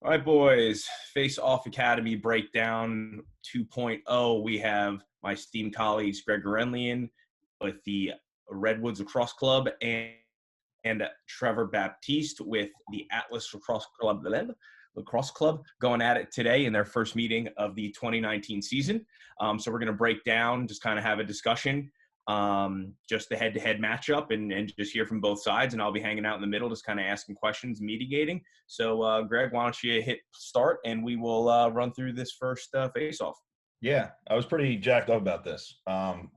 All right, boys. Face Off Academy Breakdown 2.0. We have my esteemed colleagues, Greg Gurenlian with the Redwoods Lacrosse Club and Trevor Baptiste with the Atlas Lacrosse Club going at it today in their first meeting of the 2019 season. So we're going to break down, just kind of have a discussion, just the head-to-head matchup and just hear from both sides. And I'll be hanging out in the middle, just kind of asking questions, mediating. So, Greg, why don't you hit start and we will run through this first face-off. Yeah, I was pretty jacked up about this.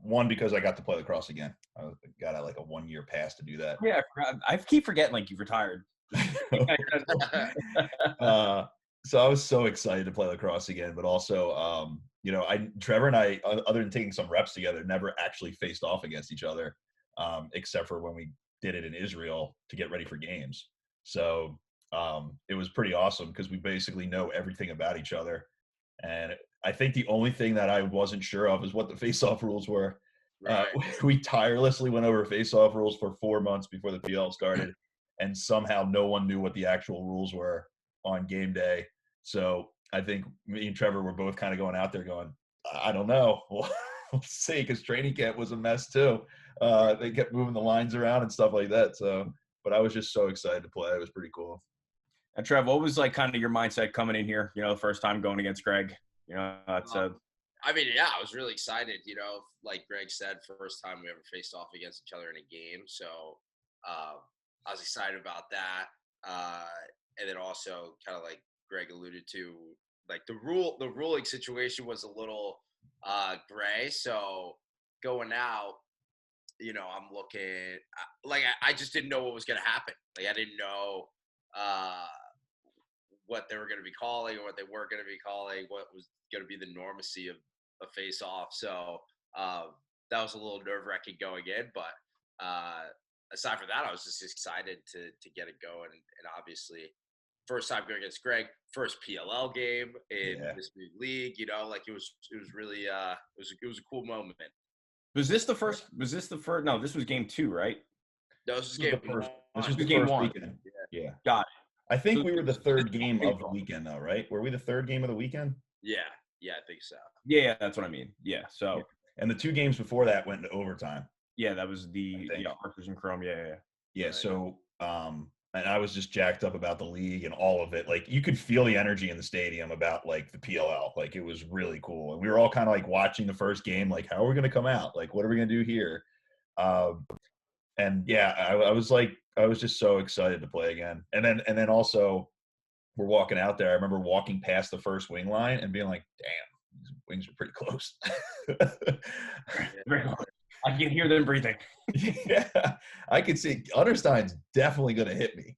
One, because I got to play lacrosse again. I got like a 1-year pass to do that. Yeah, I keep forgetting like you've retired. So I was so excited to play lacrosse again, but also, Trevor and I, other than taking some reps together, never actually faced off against each other, except for when we did it in Israel to get ready for games. So it was pretty awesome because we basically know everything about each other. And I think the only thing that I wasn't sure of is what the face-off rules were. Right. We tirelessly went over face-off rules for 4 months before the PL started, and somehow no one knew what the actual rules were on game day. So I think me and Trevor were both kind of going out there going, I don't know. We'll see, because training camp was a mess too. They kept moving the lines around and stuff like that. So, but I was just so excited to play. It was pretty cool. And Trev, what was like kind of your mindset coming in here, the first time going against Greg? I was really excited, like Greg said, first time we ever faced off against each other in a game. So I was excited about that. And then also kind of like Greg alluded to, like the ruling situation was a little gray. So going out, I'm looking like I just didn't know what was going to happen. Like I didn't know what they were going to be calling or what they weren't going to be calling, what was going to be the normacy of a face-off. So that was a little nerve-wracking going in. But aside from that, I was just excited to get it going. And obviously, first time going against Greg, first PLL game in this big league. Like it was really it was a cool moment. Was this the first? No, this was game 2, right? No, this was game one. This was the game first 1. weekend. Yeah. Got it. I think we were the third game of the weekend, though, right? Were we the third game of the weekend? Yeah, I think so. Yeah, that's what I mean. Yeah, so. And the 2 games before that went into overtime. Yeah, that was the Arthurs and Chrome. Yeah. Yeah, so and I was just jacked up about the league and all of it. Like you could feel the energy in the stadium about like the PLL. Like it was really cool. And we were all kind of like watching the first game, like how are we going to come out? Like what are we going to do here? And yeah, I was just so excited to play again. And then also we're walking out there. I remember walking past the first wing line and being like, damn, these wings are pretty close. I can hear them breathing. Yeah, I can see Understein's definitely going to hit me.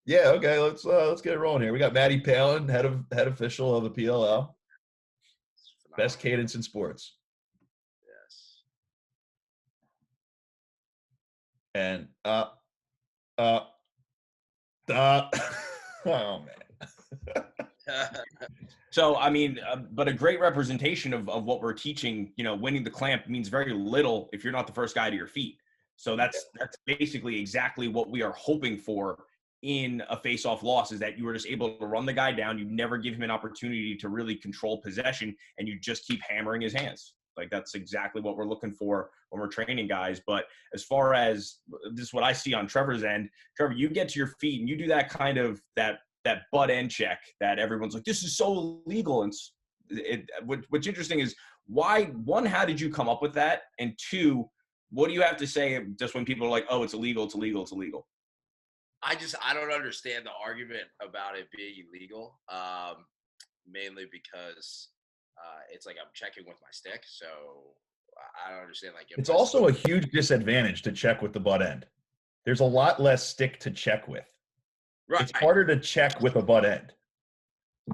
Yeah, okay, let's get it rolling here. We got Maddie Palin, head official of the PLL. Best cadence in sports. Yes. And oh man. So, I mean, but a great representation of what we're teaching, winning the clamp means very little if you're not the first guy to your feet. So that's basically exactly what we are hoping for in a face-off loss, is that you were just able to run the guy down. You never give him an opportunity to really control possession, and you just keep hammering his hands. Like that's exactly what we're looking for when we're training guys. But as far as this is what I see on Trevor's end, Trevor, you get to your feet and you do that kind of that butt end check that everyone's like, this is so illegal. And what's interesting is why, one, how did you come up with that? And 2, what do you have to say just when people are like, oh, it's illegal, it's illegal, it's illegal? I don't understand the argument about it being illegal, mainly because it's like I'm checking with my stick. So I don't understand. Like it's also a huge disadvantage to check with the butt end. There's a lot less stick to check with. Right. It's harder to check with a butt end.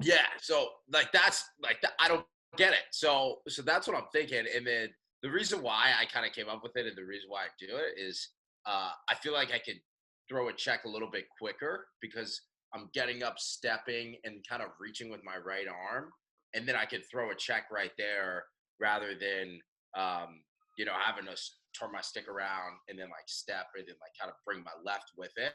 Yeah. So like that's like I don't get it. So that's what I'm thinking. And then the reason why I kind of came up with it and the reason why I do it is I feel like I could throw a check a little bit quicker because I'm getting up, stepping, and kind of reaching with my right arm. And then I can throw a check right there rather than, having to turn my stick around and then like step and then like kind of bring my left with it.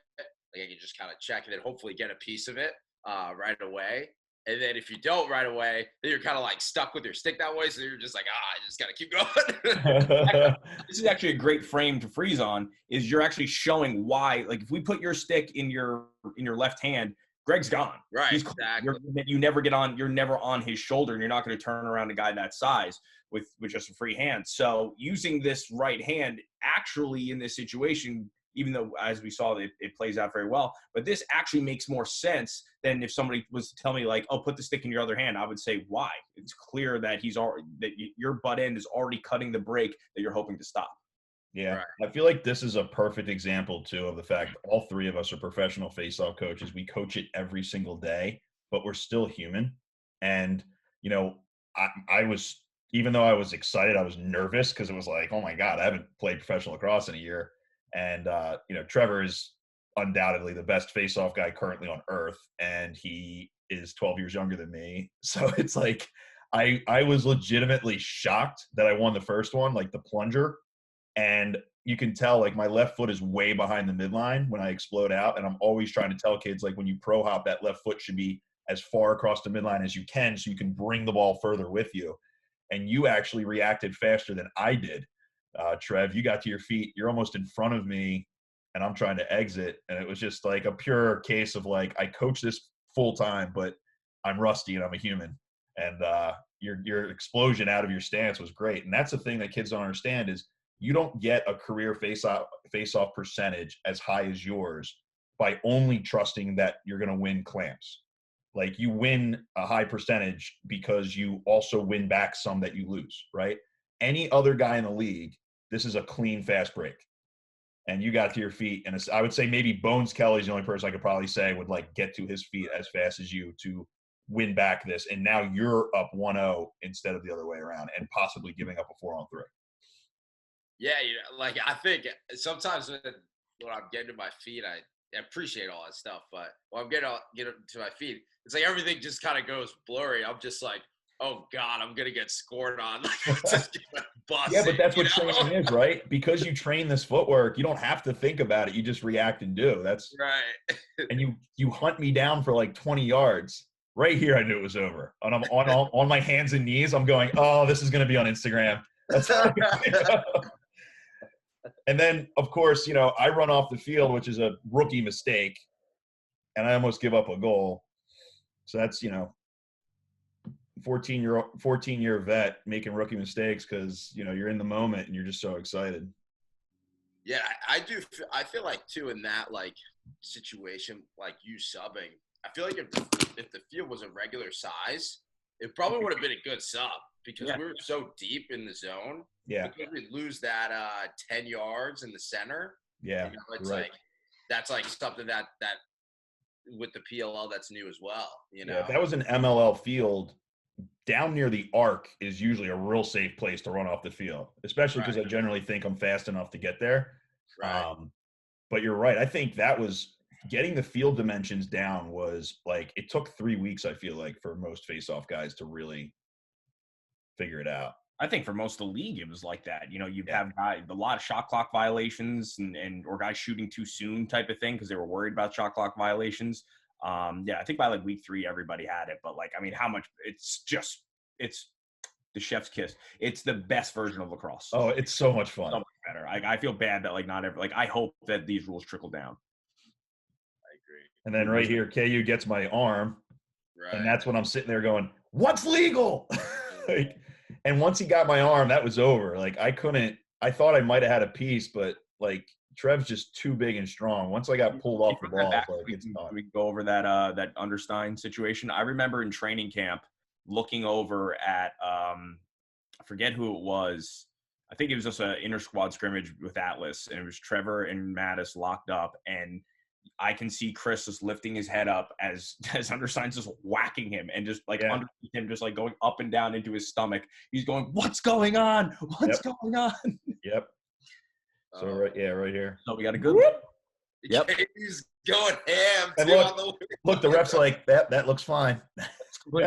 Like I can just kind of check and then hopefully get a piece of it right away. And then if you don't right away, then you're kind of like stuck with your stick that way. So you're just like, I just got to keep going. This is actually a great frame to freeze on, is you're actually showing why, like if we put your stick in your left hand, Greg's gone. Right, He's exactly. You never get on, you're never on his shoulder, and you're not going to turn around a guy that size with just a free hand. So using this right hand actually in this situation, even though as we saw it plays out very well, but this actually makes more sense than if somebody was to tell me like, oh, put the stick in your other hand. I would say, why? It's clear that your butt end is already cutting the break that you're hoping to stop. Yeah, right. I feel like this is a perfect example, too, of the fact that all three of us are professional face-off coaches. We coach it every single day, but we're still human. And, you know, I was, even though I was excited, I was nervous because it was like, oh, my God, I haven't played professional lacrosse in a year. And, you know, Trevor is undoubtedly the best face-off guy currently on earth, and he is 12 years younger than me. So it's like I was legitimately shocked that I won the first one, like the plunger. And you can tell, like, my left foot is way behind the midline when I explode out. And I'm always trying to tell kids, like, when you pro hop, that left foot should be as far across the midline as you can so you can bring the ball further with you. And you actually reacted faster than I did. Trev, you got to your feet. You're almost in front of me, and I'm trying to exit. And it was just like a pure case of, like, I coach this full time, but I'm rusty and I'm a human. And your explosion out of your stance was great. And that's the thing that kids don't understand is, you don't get a career face-off percentage as high as yours by only trusting that you're going to win clamps. Like, you win a high percentage because you also win back some that you lose, right? Any other guy in the league, this is a clean, fast break. And you got to your feet. And I would say maybe Bones Kelly's the only person I could probably say would, like, get to his feet as fast as you to win back this. And now you're up 1-0 instead of the other way around and possibly giving up a 4-on-3. Yeah, you know, like I think sometimes when I'm getting to my feet, I appreciate all that stuff. But when I'm getting to my feet, it's like everything just kind of goes blurry. I'm just like, oh God, I'm gonna get scored on. Like, just get busted, yeah, but that's what you know? training is, right? Because you train this footwork, you don't have to think about it. You just react and do. That's right. And you hunt me down for like 20 yards. Right here, I knew it was over. And I'm on my hands and knees. I'm going, oh, this is going to be on Instagram. That's And then, of course, you know, I run off the field, which is a rookie mistake, and I almost give up a goal. So that's, you know, 14-year vet making rookie mistakes because, you know, you're in the moment and you're just so excited. Yeah, I do. I feel like too in that like situation, like you subbing. I feel like if the field was a regular size, it probably would have been a good sub because we were so deep in the zone. Yeah, because we lose that 10 yards in the center. Yeah, you know, it's right. like that's like something that with the PLL that's new as well. You know, if that was an MLL field, down near the arc is usually a real safe place to run off the field, especially because I generally think I'm fast enough to get there. Right. But you're right. I think that was getting the field dimensions down was like, it took 3 weeks, I feel like, for most face-off guys to really figure it out. I think for most of the league, it was like that. You know, you have a lot of shot clock violations or guys shooting too soon type of thing because they were worried about shot clock violations. I think by like week 3, everybody had it. But like, I mean, how much it's the chef's kiss. It's the best version of lacrosse. Oh, it's so much fun. So much better. I feel bad that like not every, like I hope that these rules trickle down. I agree. And then right here, KU gets my arm. Right. And that's when I'm sitting there going, what's legal? Like, and once he got my arm, that was over. Like, I thought I might have had a piece, but like Trev's just too big and strong. Once I got pulled off the ball, like, it's done. We go over that Understein situation. I remember in training camp looking over at I forget who it was. I think it was just an inter squad scrimmage with Atlas, and it was Trevor and Mattis locked up, and I can see Chris just lifting his head up as Understein's just whacking him and just like underneath him, just like going up and down into his stomach. He's going, "What's going on? What's going on?" Yep. So right here. So we got a good one. Yep. He's going ham. And look, the ref's like, that looks fine.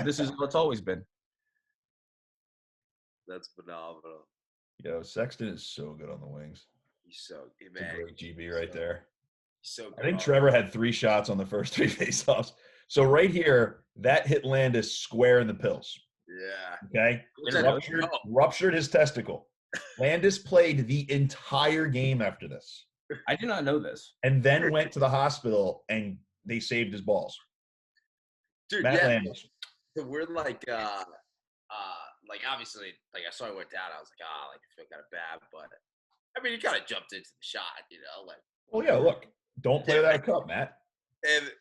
This is what it's always been. That's phenomenal. Yo, Sexton is so good on the wings. He's so It's a great GB right there. So I think Trevor had 3 shots on the first 3 faceoffs. So right here, that hit Landis square in the pills. Yeah. Okay. Ruptured his testicle. Landis played the entire game after this. I did not know this. And then went to the hospital and they saved his balls. Dude, Matt Landis. So we're like obviously, like I saw it went down. I was like, like I feel kind of bad, but I mean, he kind of jumped into the shot, like. Well, yeah, look, don't play without a cup, Matt. And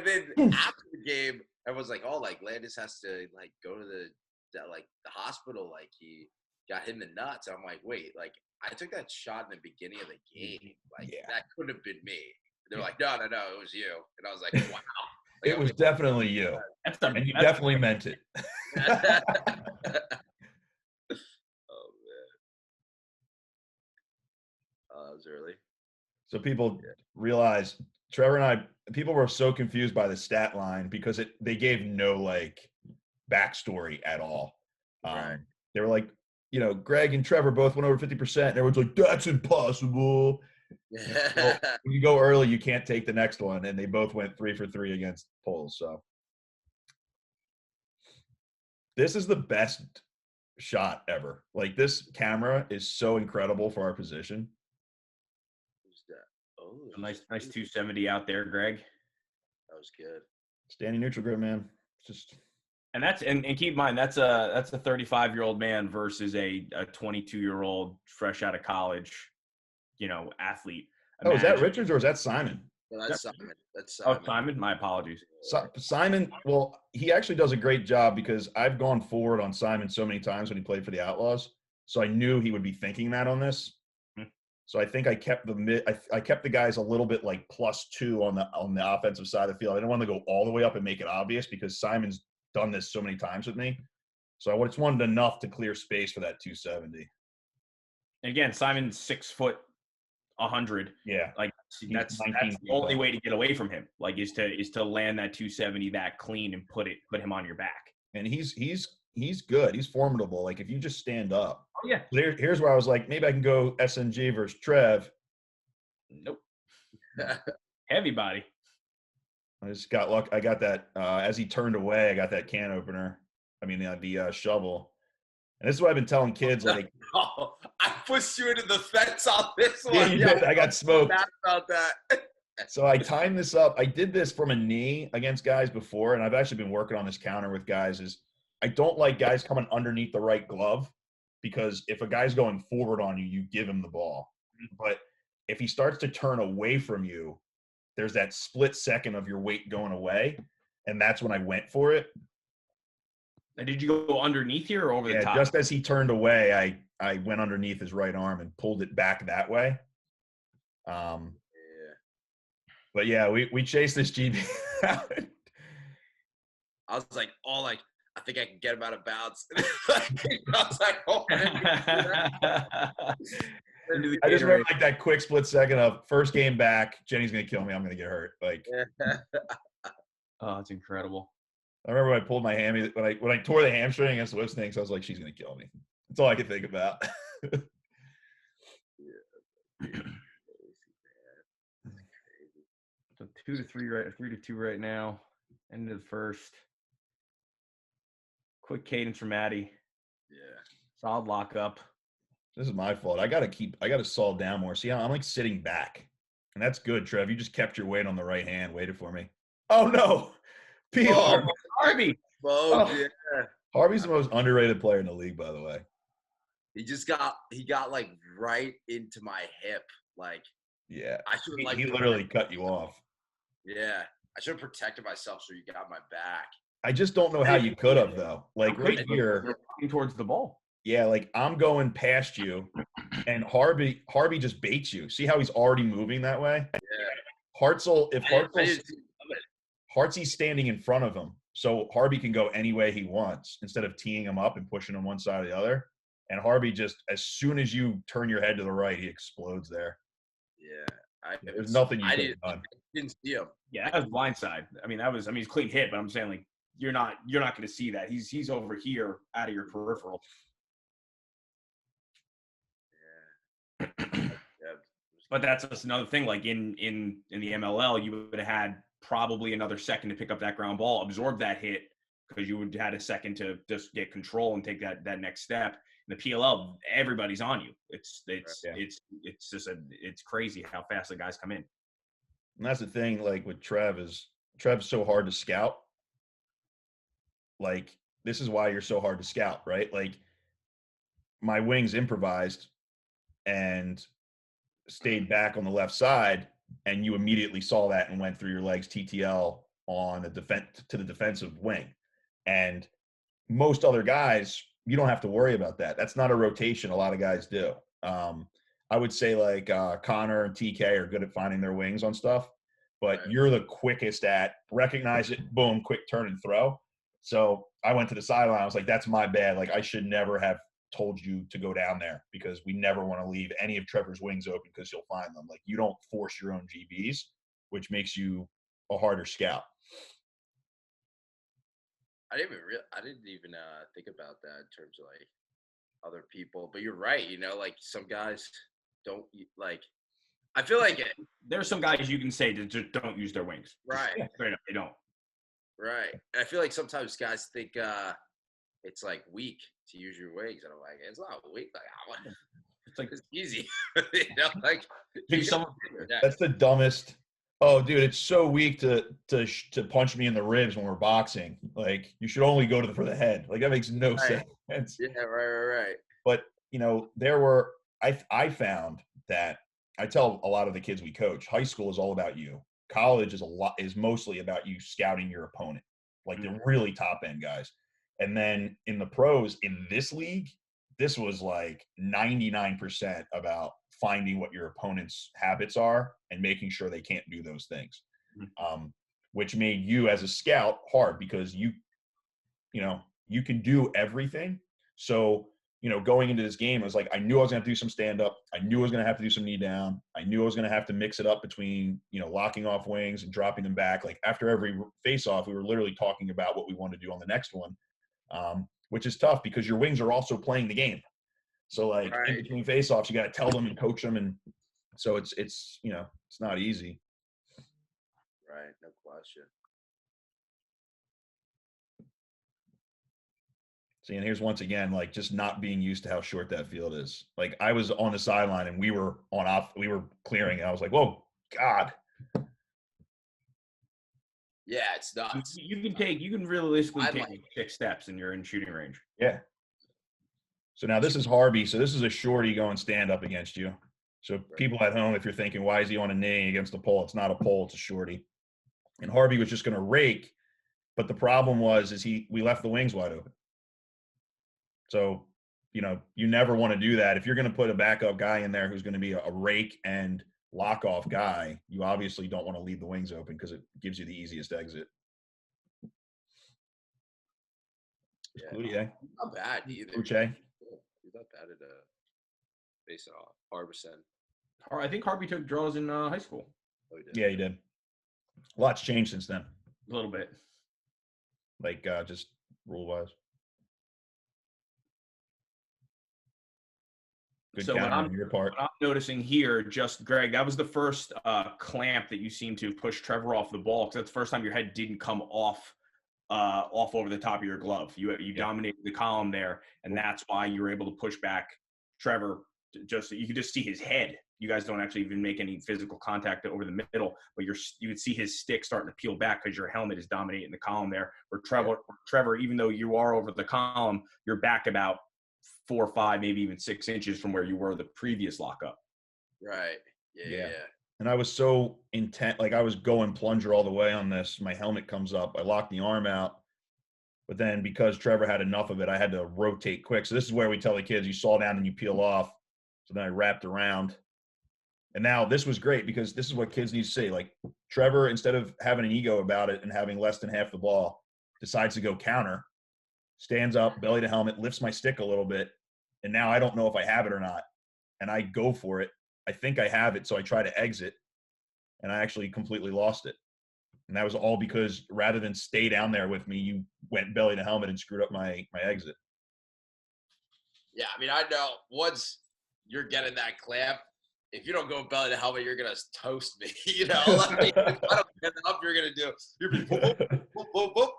then after the game, everyone's like, oh, like Landis has to like go to the hospital, like he got hit in the nuts. And I'm like, wait, like I took that shot in the beginning of the game, like that couldn't have been me. They're like, no, it was you. And I was like, wow. Like, It was definitely you. And you definitely meant it. Oh, man. That was early. So people realize Trevor and people were so confused by the stat line because they gave no like backstory at all. Right. They were like, Greg and Trevor both went over 50%. And everyone's like, that's impossible. Well, when you go early, you can't take the next one. And they both went 3 for 3 against Poles. So this is the best shot ever. Like this camera is so incredible for our position. A nice 270 out there, Greg. That was good. Standing neutral grip, man. And keep in mind that's a 35-year-old man versus a 22-year-old fresh out of college, athlete. Oh, is that Richards or is that Simon? No, that's Simon. That's Simon. Oh, Simon. My apologies. Simon. Well, he actually does a great job because I've gone forward on Simon so many times when he played for the Outlaws, so I knew he would be thinking that on this. So I think I kept the guys a little bit like +2 on the offensive side of the field. I didn't want to go all the way up and make it obvious because Simon's done this so many times with me. So I just wanted enough to clear space for that 270. And again, Simon's 6 foot 100. Yeah, like that's the only way to get away from him. Like is to land that 270 that clean and put him on your back. And he's good. He's formidable. Like if you just stand up. Oh yeah. Here's where I was like, maybe I can go SNG versus Trev. Nope. Heavy body. I just got luck. I got that as he turned away. I got that can opener. I mean the shovel. And this is what I've been telling kids. Like, I pushed you into the fence on this one. Yeah, you did. I got smoked. About that. So I timed this up. I did this from a knee against guys before, and I've actually been working on this counter with guys. Is I don't like guys coming underneath the right glove because if a guy's going forward on you, you give him the ball. But if he starts to turn away from you, there's that split second of your weight going away, and that's when I went for it. And did you go underneath here or over the top? Just as he turned away, I went underneath his right arm and pulled it back that way. But yeah, we chased this GB out. I was like, I think I can get him out of bounds. I was like, oh, I just remember like that quick split second of first game back. Jenny's gonna kill me. I'm gonna get hurt. Like, oh, it's incredible. I remember when I pulled my hammy when I tore the hamstring against the Snakes. I was like, she's gonna kill me. That's all I could think about. So 3-2 right now. End of the first. Quick cadence from Maddie. Yeah. Solid lockup. This is my fault. I gotta solve down more. See how I'm like sitting back. And that's good, Trev. You just kept your weight on the right hand, waited for me. Oh no. PR. Harvey. Yeah. Harvey's the most underrated player in the league, by the way. He got like right into my hip. Like, yeah. I should he literally cut you off. Yeah. I should have protected myself so you got my back. I just don't know how you could have though. Like right here. You're walking towards the ball. Yeah, like I'm going past you and Harvey just baits you. See how he's already moving that way? Yeah. Hartsy's standing in front of him. So Harvey can go any way he wants instead of teeing him up and pushing him one side or the other. And Harvey just, as soon as you turn your head to the right, he explodes there. Yeah. There's nothing you could have done. I didn't see him. Yeah, that was blindside. I mean, he's a clean hit, but I'm saying like you're not going to see that. He's over here out of your peripheral. Yeah. Yeah, it was But that's just another thing. Like in the MLL, you would have had probably another second to pick up that ground ball, absorb that hit, because you would have had a second to just get control and take that next step. In the PLL, everybody's on you. It's just it's crazy how fast the guys come in. And that's the thing, like with Trev's so hard to scout. Like, this is why you're so hard to scout, right? Like, my wings improvised and stayed back on the left side, and you immediately saw that and went through your legs TTL on the defensive wing. And most other guys, you don't have to worry about that. That's not a rotation a lot of guys do. I would say like Connor and TK are good at finding their wings on stuff, but you're the quickest at recognize it, boom, quick turn and throw. So I went to the sideline. I was like, that's my bad. Like, I should never have told you to go down there, because we never want to leave any of Trevor's wings open, because you'll find them. Like, you don't force your own GBs, which makes you a harder scout. I didn't even think about that in terms of like other people, but you're right. You know, like some guys don't like. I feel like there's some guys you can say that just don't use their wings. Right. Straight up, they don't. Right. And I feel like sometimes guys think it's like weak to use your wings, and I'm like, it's not weak. Like, it's easy. You know, like that's the dumbest. Oh, dude, it's so weak to punch me in the ribs when we're boxing. Like, you should only go for the head. Like, that makes no sense. Yeah, right. But, you know, I found that I tell a lot of the kids we coach, high school is all about you. College is mostly about you scouting your opponent, like the really top end guys. And then in the pros, in this league, this was like 99% about finding what your opponent's habits are and making sure they can't do those things, which made you as a scout hard, because you can do everything. So, you know, going into this game, it was like, I knew I was going to have to do some stand up. I knew I was going to have to do some knee down. I knew I was going to have to mix it up between, you know, locking off wings and dropping them back. Like, after every face off, we were literally talking about what we wanted to do on the next one, which is tough because your wings are also playing the game. So, like, in between face offs, you got to tell them and coach them. And so it's, you know, it's not easy. Right. No question. See, and here's once again, like, just not being used to how short that field is. Like, I was on the sideline and we were clearing, and I was like, whoa, God. Yeah, it's nuts. You can realistically take 6 steps and you're in shooting range. Yeah. So now this is Harvey. So this is a shorty going stand up against you. So people at home, if you're thinking, why is he on a knee against a pole? It's not a pole, it's a shorty. And Harvey was just going to rake, but the problem is we left the wings wide open. So, you know, you never want to do that. If you're going to put a backup guy in there who's going to be a rake and lock off guy, you obviously don't want to leave the wings open, because it gives you the easiest exit. Yeah, not bad either. Uche. He's not bad at face off. Harbison. I think Harvey took draws in high school. Oh, he did. Yeah, he did. A lot's changed since then. A little bit. Like, just rule-wise. Good count on your part. What I'm noticing here, just Greg, that was the first clamp that you seemed to push Trevor off the ball, because that's the first time your head didn't come off over the top of your glove. You dominated the column there, and that's why you were able to push back Trevor. You could just see his head. You guys don't actually even make any physical contact over the middle, but you would see his stick starting to peel back because your helmet is dominating the column there. Where Trevor, even though you are over the column, you're back about 4 or 5, maybe even 6 inches from where you were the previous lockup. Right. Yeah. And I was so intent, like I was going plunger all the way on this. My helmet comes up. I locked the arm out. But then because Trevor had enough of it, I had to rotate quick. So this is where we tell the kids, you saw down and you peel off. So then I wrapped around. And now this was great, because this is what kids need to say. Like, Trevor, instead of having an ego about it and having less than half the ball, decides to go counter, stands up, belly to helmet, lifts my stick a little bit. And now I don't know if I have it or not. And I go for it. I think I have it, so I try to exit. And I actually completely lost it. And that was all because rather than stay down there with me, you went belly to helmet and screwed up my exit. Yeah, I mean, I know once you're getting that clamp, if you don't go belly to helmet, you're gonna toast me. You know, like, if I don't get up, you're gonna do. You're be whoop, whoop, whoop, whoop, whoop.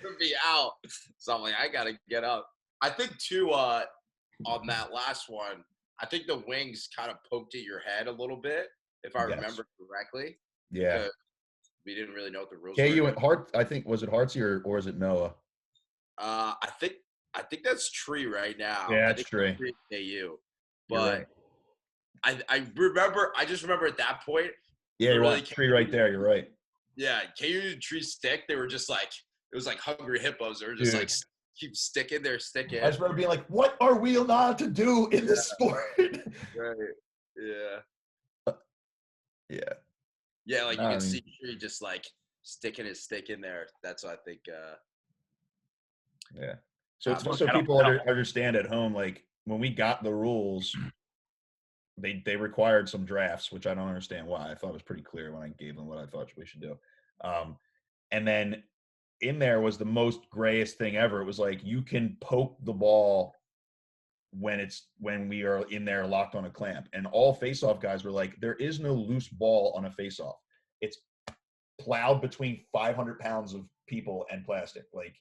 You're be out. So I'm like, I gotta get up. I think too. On that last one, I think the wings kind of poked at your head a little bit, if I remember correctly. Yeah. We didn't really know what the rules KU were. and Hart. I think was it Hartsey or is it Noah? I think that's Tree right now. Yeah, I it's think Tree. KU. You're But right. I just remember at that point. Yeah, you're right. Tree right there. You're right. Yeah, KU and Tree stick. They were just like, it was like hungry hippos. They were just like, keep sticking. They're sticking. I just remember being like, what are we allowed to do in this sport? Right. Yeah. Yeah. Yeah, like you can see Tree just like sticking his stick in there. That's what I think. Yeah. So it's just so people understand at home, like when we got the rules, they required some drafts, which I don't understand why. I thought it was pretty clear when I gave them what I thought we should do. And then in there was the most grayest thing ever. It was like you can poke the ball when we are in there locked on a clamp. And all face-off guys were like, there is no loose ball on a face-off. It's plowed between 500 pounds of people and plastic. Like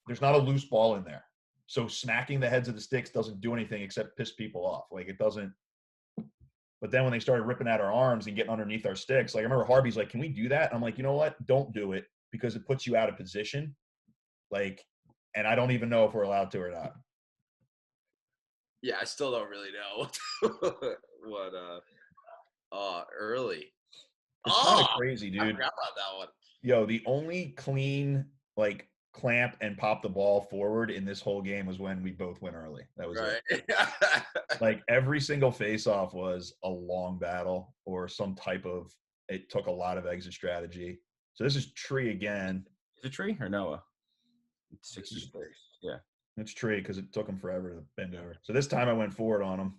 there's not a loose ball in there. So smacking the heads of the sticks doesn't do anything except piss people off. Like it doesn't. But then when they started ripping at our arms and getting underneath our sticks, like I remember Harvey's like, can we do that? And I'm like, you know what? Don't do it because it puts you out of position. Like, and I don't even know if we're allowed to or not. Yeah, I still don't really know what early. It's kind of crazy, dude. I forgot about that one. Yo, the only clean like clamp and pop the ball forward in this whole game was when we both went early. That was it. Like every single face-off was a long battle or some type of. It took a lot of exit strategy. So this is Tree again. Is it Tree or Noah? 60. Yeah. It's Tree because it took him forever to bend over. So this time I went forward on him.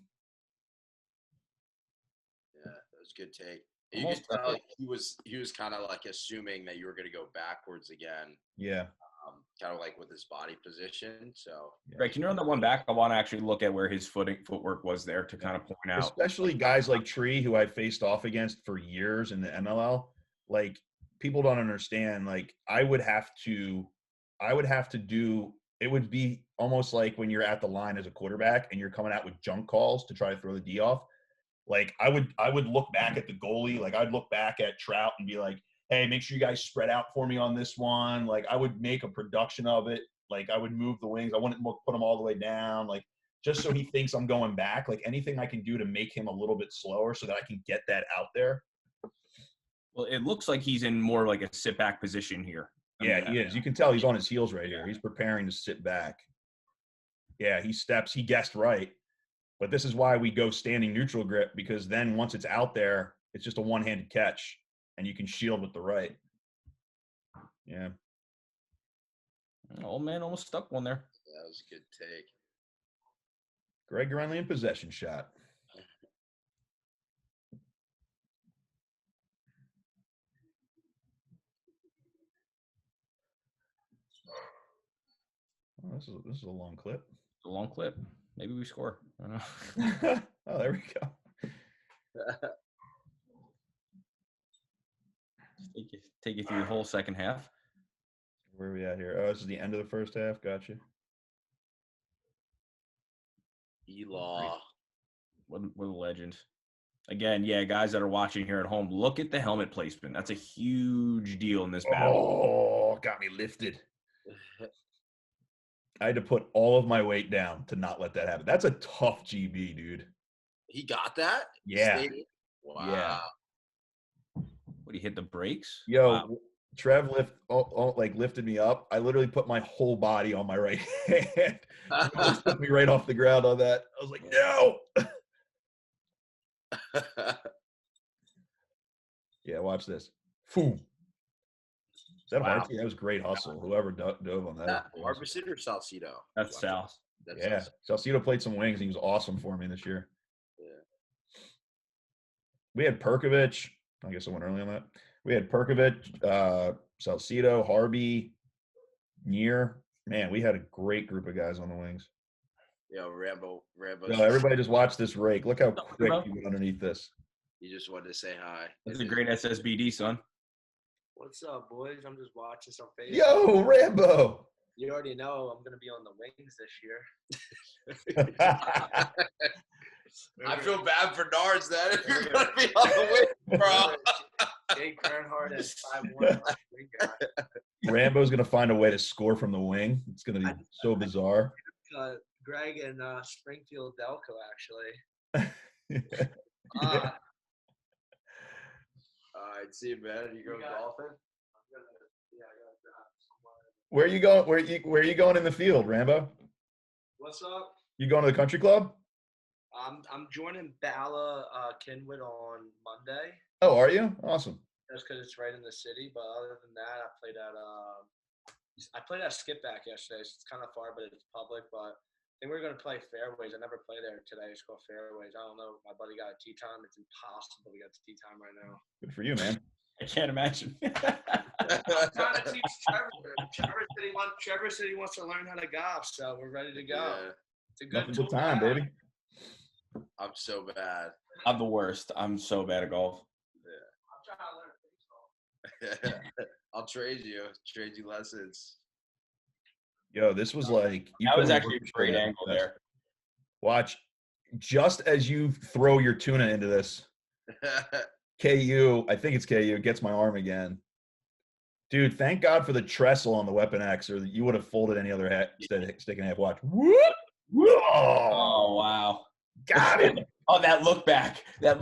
Yeah, that was a good take. You could tell he was kind of like assuming that you were going to go backwards again. Yeah. Kind of like with his body position. So, Greg, can you run that one back? I want to actually look at where his footwork was there to kind of point out. Especially guys like Tree, who I faced off against for years in the MLL. Like people don't understand. Like I would have to do. It would be almost like when you're at the line as a quarterback and you're coming out with junk calls to try to throw the D off. Like I would look back at the goalie. Like I'd look back at Trout and be like, hey, make sure you guys spread out for me on this one. Like I would make a production of it. Like I would move the wings. I wouldn't put them all the way down. Like just so he thinks I'm going back. Like anything I can do to make him a little bit slower so that I can get that out there. Well, it looks like he's in more like a sit back position here. Yeah, he is. You can tell he's on his heels right here. He's preparing to sit back. Yeah, he steps. He guessed right. But this is why we go standing neutral grip, because then once it's out there, it's just a one-handed catch, and you can shield with the right. Yeah. Old man almost stuck one there. That was a good take. Greg Gurenlian possession shot. Oh, this is a long clip. It's a long clip. Maybe we score. I don't know. Oh, there we go. Take you through the whole second half. Where are we at here? Oh, this is the end of the first half. Gotcha. Elaw. What a legend. Again, yeah, guys that are watching here at home, look at the helmet placement. That's a huge deal in this battle. Oh, got me lifted. I had to put all of my weight down to not let that happen. That's a tough GB, dude. He got that? Yeah. Wow. Yeah. What, he hit the brakes? Yo, wow. Trev lifted me up. I literally put my whole body on my right hand. He just took me right off the ground on that. I was like, no. Yeah, watch this. Boom. Is that hard? That was great hustle. Whoever dove on that. Harbison or Salcedo? That's Sal. Yeah. Salcedo played some wings. And he was awesome for me this year. Yeah. We had Perkovic. I guess I went early on that. We had Perkovic, Salcedo, Harvey, Near. Man, we had a great group of guys on the wings. Rambo. No, everybody just watch this rake. Look how quick you went underneath this. You just wanted to say hi. That's a great SSBD, son. What's up, boys? I'm just watching some Facebook. Yo, Rambo. You already know I'm going to be on the wings this year. I feel bad for Nards then if you're going to be on the wing, bro. Jake Bernhardt at 5'1". Rambo's going to find a way to score from the wing. It's going to be so bizarre. Greg and Springfield Delco, actually. All right, see you, man. You go golfing? Where are you going? Where are you going in the field, Rambo? What's up? You going to the country club? I'm joining Bala Kinwood on Monday. Oh, are you? Awesome. Just because it's right in the city. But other than that, I played at Skipback yesterday. So it's kind of far, but it's public. But I think we're going to play Fairways. I never play there today. It's called Fairways. I don't know. My buddy got a tee time. It's impossible to get to tee time right now. Good for you, man. I can't imagine. I'm trying to teach Trevor. Trevor said he wants to learn how to golf, so we're ready to go. Yeah. It's a good Nothing but time, baby. I'm so bad. I'm the worst. I'm so bad at golf. I'm trying to learn baseball. I'll trade you lessons. Yo, this was like That was actually a great angle there. Watch, just as you throw your tuna into this, KU, I think it's KU, gets my arm again. Dude, thank God for the trestle on the Weapon X, or you would have folded any other stick and a half. Watch. Whoop! Whoa! Oh, wow. Got it. Oh, that look back. Yeah,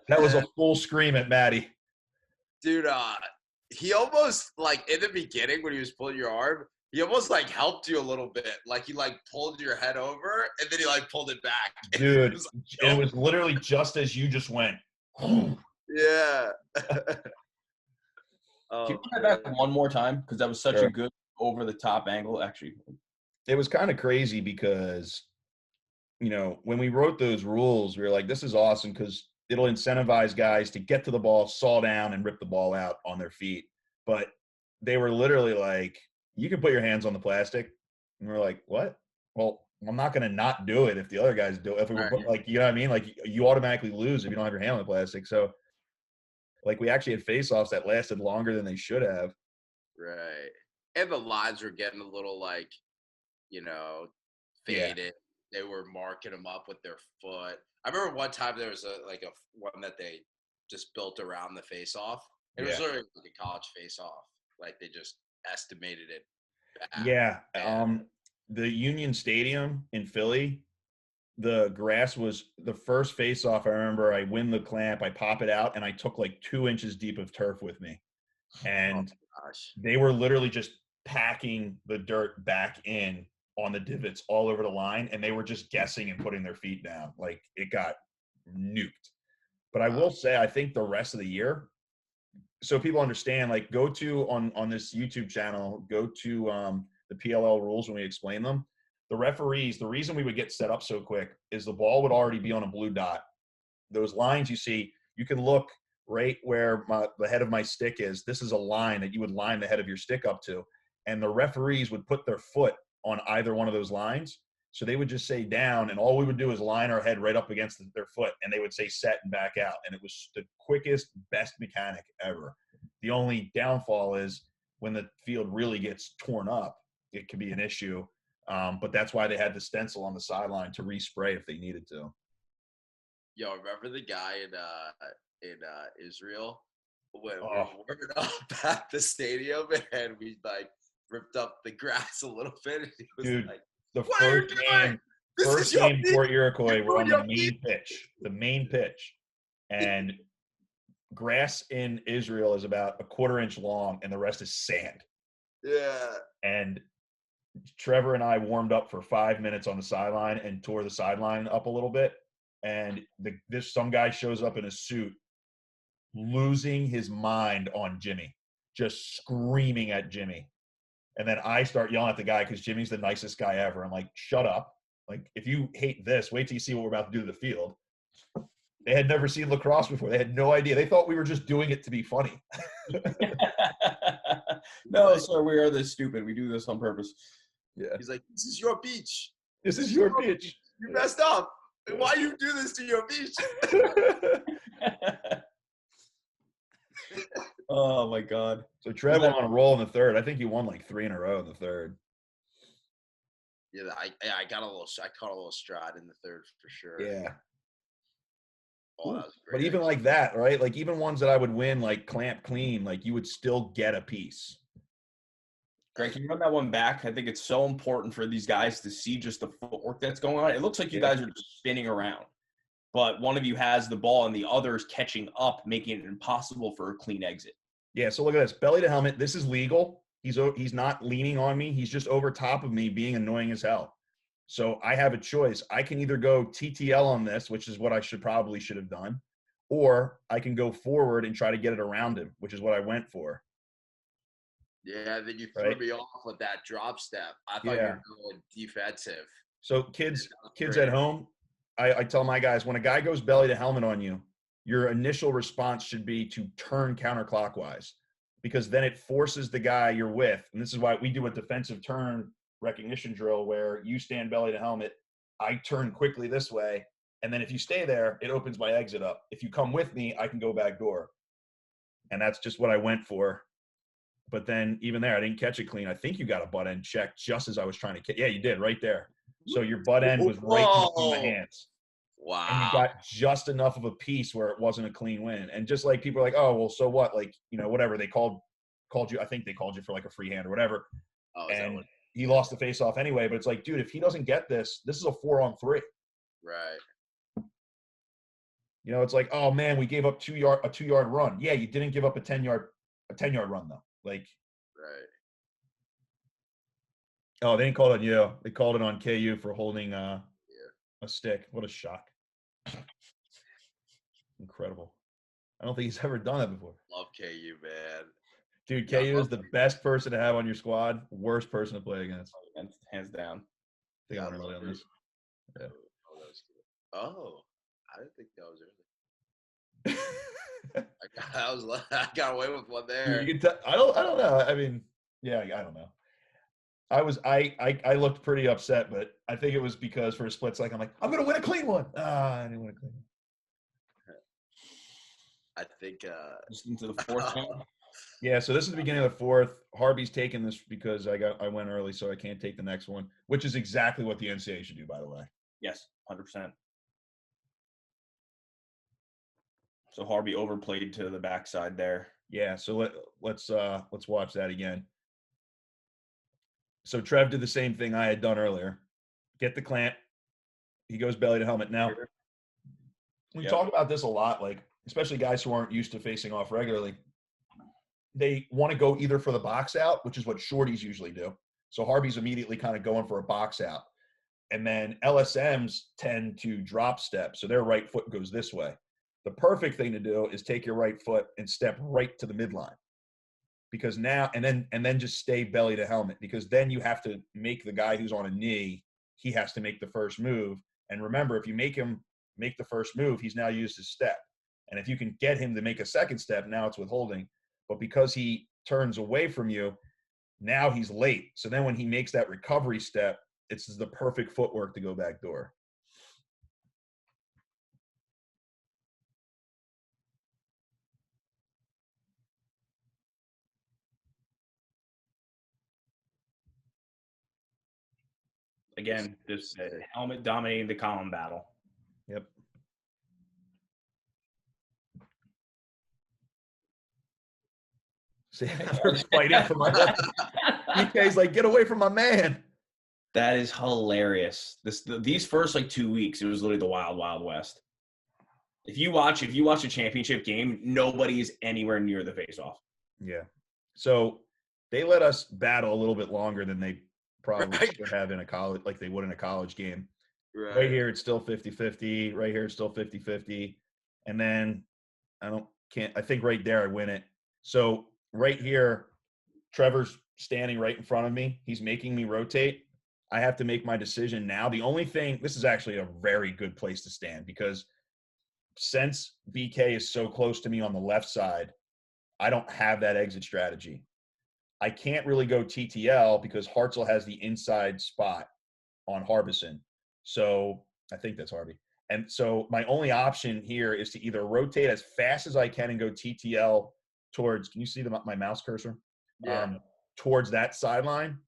that was a full scream at Maddie. Dude, he almost, like, in the beginning when he was pulling your arm, he almost, like, helped you a little bit. Like, he, like, pulled your head over, and then he, like, pulled it back. Dude, it was literally just as you just went. Yeah. Can you put that back one more time? Because that was such a good over-the-top angle, actually. It was kind of crazy because, when we wrote those rules, we were like, this is awesome because it'll incentivize guys to get to the ball, saw down, and rip the ball out on their feet. But they were literally like, you can put your hands on the plastic. And we're like, what? Well, I'm not going to not do it if the other guys do it. If we were, like, you know what I mean? Like, you automatically lose if you don't have your hand on the plastic. So, like, we actually had face-offs that lasted longer than they should have. Right. And the lines were getting a little, like, faded. Yeah. They were marking them up with their foot. I remember one time there was one that they just built around the face-off. It was sort of like a college face-off. Like, they just estimated it back. Yeah. The Union Stadium in Philly, the grass was the first face-off. I remember I win the clamp, I pop it out, and I took like 2 inches deep of turf with me. And they were literally just packing the dirt back in on the divots all over the line, and they were just guessing and putting their feet down. Like, it got nuked. But I will say, I think the rest of the year, so people understand, like, go to on this YouTube channel, go to the PLL rules when we explain them. The referees, the reason we would get set up so quick is the ball would already be on a blue dot. Those lines you see, you can look right where the head of my stick is. This is a line that you would line the head of your stick up to. And the referees would put their foot on either one of those lines. So they would just say down, and all we would do is line our head right up against their foot, and they would say set and back out. And it was the quickest, best mechanic ever. The only downfall is when the field really gets torn up, it could be an issue. But that's why they had the stencil on the sideline to respray if they needed to. Yo, remember the guy in Israel when we warmed up at the stadium and we like ripped up the grass a little bit? And he was like, the first game Fort Iroquois, we're on the main pitch, and grass in Israel is about a 1/4 inch long, and the rest is sand. Yeah. And Trevor and I warmed up for 5 minutes on the sideline and tore the sideline up a little bit. And some guy shows up in a suit, losing his mind on Jimmy, just screaming at Jimmy. And then I start yelling at the guy because Jimmy's the nicest guy ever. I'm like, shut up. Like, if you hate this, wait till you see what we're about to do to the field. They had never seen lacrosse before. They had no idea. They thought we were just doing it to be funny. No, sir, we are this stupid. We do this on purpose. Yeah. He's like, this is your beach. This is your beach. You messed up. Why you do this to your beach? Oh my God. So Trev went on a roll in the third. I think he won like 3 in a row in the third. Yeah, I caught a little stride in the third for sure. Yeah. Oh, that was great. But even like that, right? Like even ones that I would win, like clamp clean, like you would still get a piece. Greg, can you run that one back? I think it's so important for these guys to see just the footwork that's going on. It looks like you guys are just spinning around, but one of you has the ball and the other is catching up, making it impossible for a clean exit. Yeah, so look at this. Belly to helmet. This is legal. He's not leaning on me. He's just over top of me being annoying as hell. So I have a choice. I can either go TTL on this, which is what I should have done, or I can go forward and try to get it around him, which is what I went for. Yeah, then you threw me off with that drop step. I thought you were going defensive. So kids at home, I tell my guys, when a guy goes belly to helmet on you, your initial response should be to turn counterclockwise, because then it forces the guy you're with. And this is why we do a defensive turn recognition drill where you stand belly to helmet, I turn quickly this way, and then if you stay there, it opens my exit up. If you come with me, I can go back door. And that's just what I went for. But then even there, I didn't catch it clean. I think you got a butt end check just as I was trying to catch. Yeah, you did right there. So your butt end was right between my hands. Wow. And you got just enough of a piece where it wasn't a clean win. And just like people are like, oh, well, so what? Like, whatever. They called you. I think they called you for like a free hand or whatever. Oh, and he lost the face off anyway. But it's like, dude, if he doesn't get this, this is a 4-on-3. Right. It's like, oh man, we gave up a 2-yard run. Yeah, you didn't give up a 10-yard run though. Like, right. Oh, they didn't call it on you. They called it on KU for holding a stick. What a shock. Incredible. I don't think he's ever done that before. Love KU, man. Dude, KU is the best person to have on your squad. Worst person to play against. Hands down. I think I'm really on this. Yeah. Oh, I didn't think that was early. I got away with one there. You can tell, I don't know. I mean, yeah, I don't know. I looked pretty upset, but I think it was because for a split second I'm like, I'm gonna win a clean one. I didn't win a clean one. I think just into the fourth one. Yeah, so this is the beginning of the fourth. Harvey's taking this because I went early, so I can't take the next one, which is exactly what the NCAA should do, by the way. Yes, 100%. So Harvey overplayed to the backside there. Yeah, so let's watch that again. So Trev did the same thing I had done earlier. Get the clamp. He goes belly to helmet. Now, we talk about this a lot, like especially guys who aren't used to facing off regularly. They want to go either for the box out, which is what shorties usually do. So Harvey's immediately kind of going for a box out. And then LSMs tend to drop step. So their right foot goes this way. The perfect thing to do is take your right foot and step right to the midline. Because now, and then just stay belly to helmet, because then you have to make the guy who's on a knee, he has to make the first move. And remember, if you make him make the first move, he's now used his step. And if you can get him to make a second step, now it's withholding. But because he turns away from you, now he's late. So then when he makes that recovery step, it's the perfect footwork to go back door. Again, this helmet dominating the column battle. Yep. See, they're fighting for my BK's like, get away from my man. That is hilarious. These first 2 weeks, it was literally the wild, wild west. If you watch a championship game, nobody is anywhere near the face-off. Yeah. So they let us battle a little bit longer than they probably should have in a college, like they would in a college game. Right here, it's still 50-50. Right here, it's still 50-50. And then I think right there I win it. So right here, Trevor's standing right in front of me. He's making me rotate. I have to make my decision now. The only thing, this is actually a very good place to stand, because since BK is so close to me on the left side, I don't have that exit strategy. I can't really go TTL because Hartzell has the inside spot on Harbison. So I think that's Harvey. And so my only option here is to either rotate as fast as I can and go TTL towards, can you see my mouse cursor? Yeah. Towards that sideline,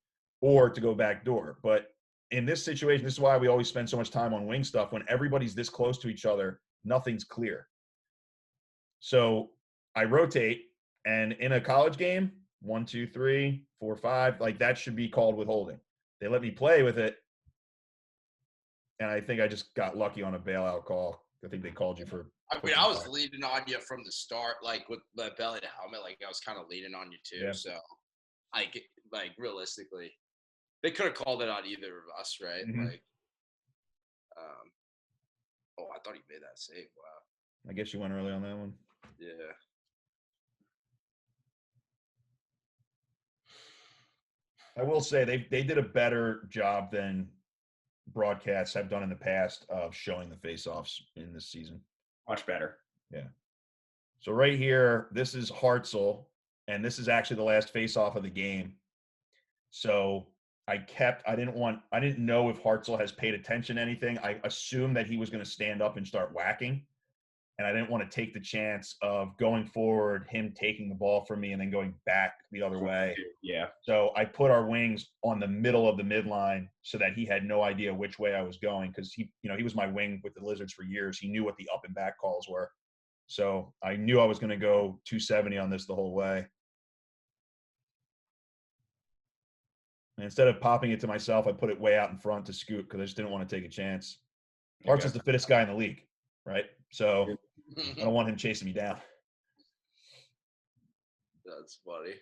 or to go back door. But in this situation, this is why we always spend so much time on wing stuff. When everybody's this close to each other, nothing's clear. So I rotate, and in a college game, 1, 2, 3, 4, 5, like that should be called withholding. They let me play with it, and I think I just got lucky on a bailout call. I think they called you for. I mean, I was leaning on you from the start, like with the belly to helmet. Like I was kind of leaning on you too. Yeah. So, like realistically, they could have called it on either of us, right? Mhm. Like, oh, I thought he made that save. Wow. I guess you went early on that one. Yeah. I will say they did a better job than broadcasts have done in the past of showing the face-offs in this season. Much better. Yeah. So right here, this is Hartzell, and this is actually the last face-off of the game. So I didn't know if Hartzell has paid attention to anything. I assumed that he was going to stand up and start whacking. And I didn't want to take the chance of going forward, him taking the ball from me and then going back the other way. Yeah. So I put our wings on the middle of the midline so that he had no idea which way I was going, because he was my wing with the Lizards for years. He knew what the up and back calls were. So I knew I was going to go 270 on this the whole way. And instead of popping it to myself, I put it way out in front to scoot because I just didn't want to take a chance. Hart's is the fittest guy in the league, right? So I don't want him chasing me down. That's funny.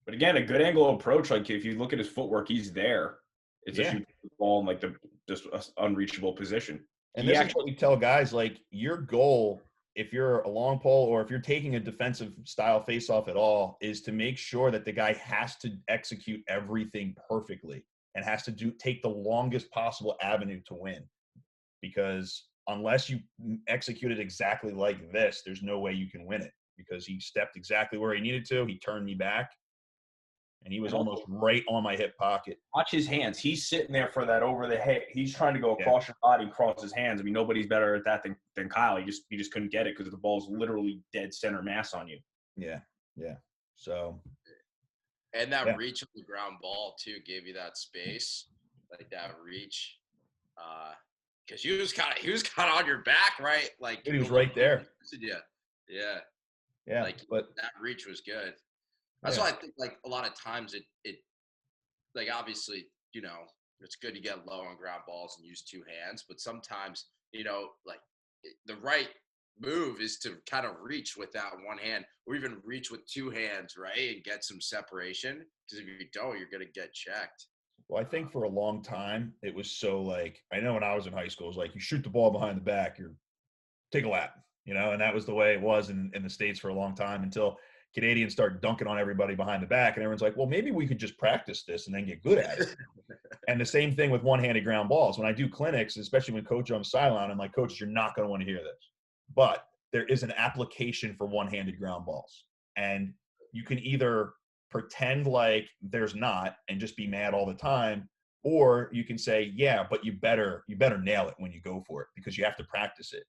But again, a good angle approach. Like if you look at his footwork, he's there. It's just you put the ball in like just unreachable position. And this is what we tell guys: like your goal, if you're a long pole or if you're taking a defensive style face-off at all, is to make sure that the guy has to execute everything perfectly and has to take the longest possible avenue to win. Because unless you execute it exactly like this, there's no way you can win it, because he stepped exactly where he needed to. He turned me back, and he was almost right on my hip pocket. Watch his hands. He's sitting there for that over the head. He's trying to go across your body and cross his hands. I mean, nobody's better at that than Kyle. He just couldn't get it because the ball's literally dead center mass on you. Yeah. So. And that reach of the ground ball too gave you that space, like that reach. Because he was kind of on your back, right? Like he was right there. Yeah. Like, but that reach was good. That's why I think, like, a lot of times it like, obviously, it's good to get low on ground balls and use two hands, but sometimes, like the right move is to kind of reach with that one hand, or even reach with two hands, right, and get some separation. Because if you don't, you're gonna get checked. Well, I think for a long time, it was so like, I know when I was in high school, it was like, you shoot the ball behind the back, take a lap, and that was the way it was in the States for a long time, until Canadians start dunking on everybody behind the back. And everyone's like, well, maybe we could just practice this and then get good at it. And the same thing with one-handed ground balls. When I do clinics, especially when coach on the sideline, I'm like, coaches, you're not going to want to hear this. But there is an application for one-handed ground balls. And you can either pretend like there's not and just be mad all the time, or you can say, yeah, but you better nail it when you go for it, because you have to practice it.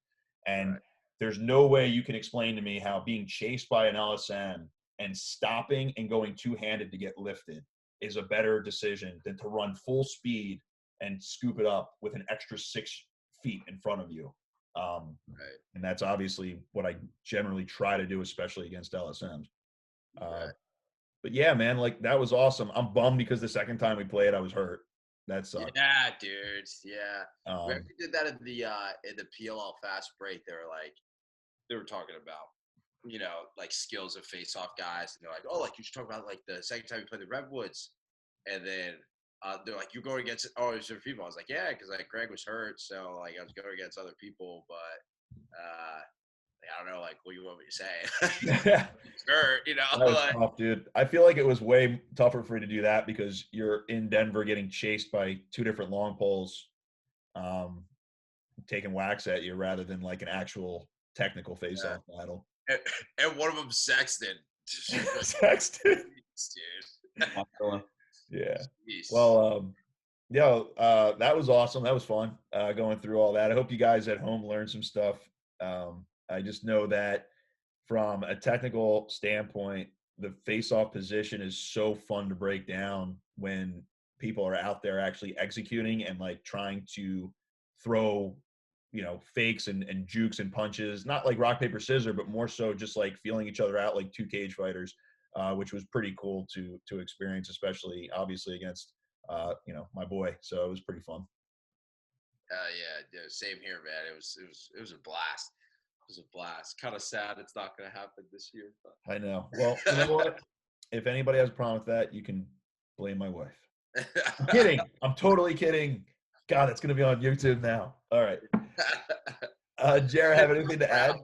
And there's no way you can explain to me how being chased by an LSM and stopping and going two-handed to get lifted is a better decision than to run full speed and scoop it up with an extra 6 feet in front of you. And that's obviously what I generally try to do, especially against LSMs. But yeah, man, like that was awesome. I'm bummed because the second time we played, I was hurt. That sucked. Yeah, dude. Yeah. We actually did that in the PLL fast break. They were talking about, like skills of face-off guys. And they're like, oh, like you should talk about like the second time you played the Redwoods. And then they're like, you're going against other people. I was like, yeah, because like Greg was hurt. So like I was going against other people. But I don't know, like what you want me to say. Hurt, That was tough, dude. I feel like it was way tougher for you to do that because you're in Denver getting chased by two different long poles taking whacks at you rather than like an actual technical face-off battle. And one of them Sexton. Sexton. Dude. Yeah. Jeez. Well, that was awesome. That was fun going through all that. I hope you guys at home learned some stuff. I just know that from a technical standpoint, the face-off position is so fun to break down when people are out there actually executing and like trying to throw, fakes and jukes and punches, not like rock, paper, scissors, but more so just like feeling each other out like two cage fighters, which was pretty cool to experience, especially obviously against, my boy. So it was pretty fun. Yeah, same here, man. It was a blast. It was a blast. Kind of sad it's not going to happen this year. But. I know. Well, you know what? If anybody has a problem with that, you can blame my wife. I'm kidding. I'm totally kidding. God, that's going to be on YouTube now. All right. Jared, have anything to add?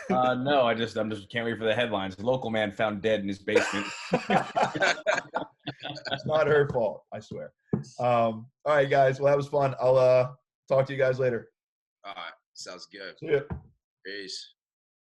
No, I'm just can't wait for the headlines. Local man found dead in his basement. It's not her fault, I swear. All right, guys. Well, that was fun. I'll talk to you guys later. All right. Sounds good. See ya. Peace.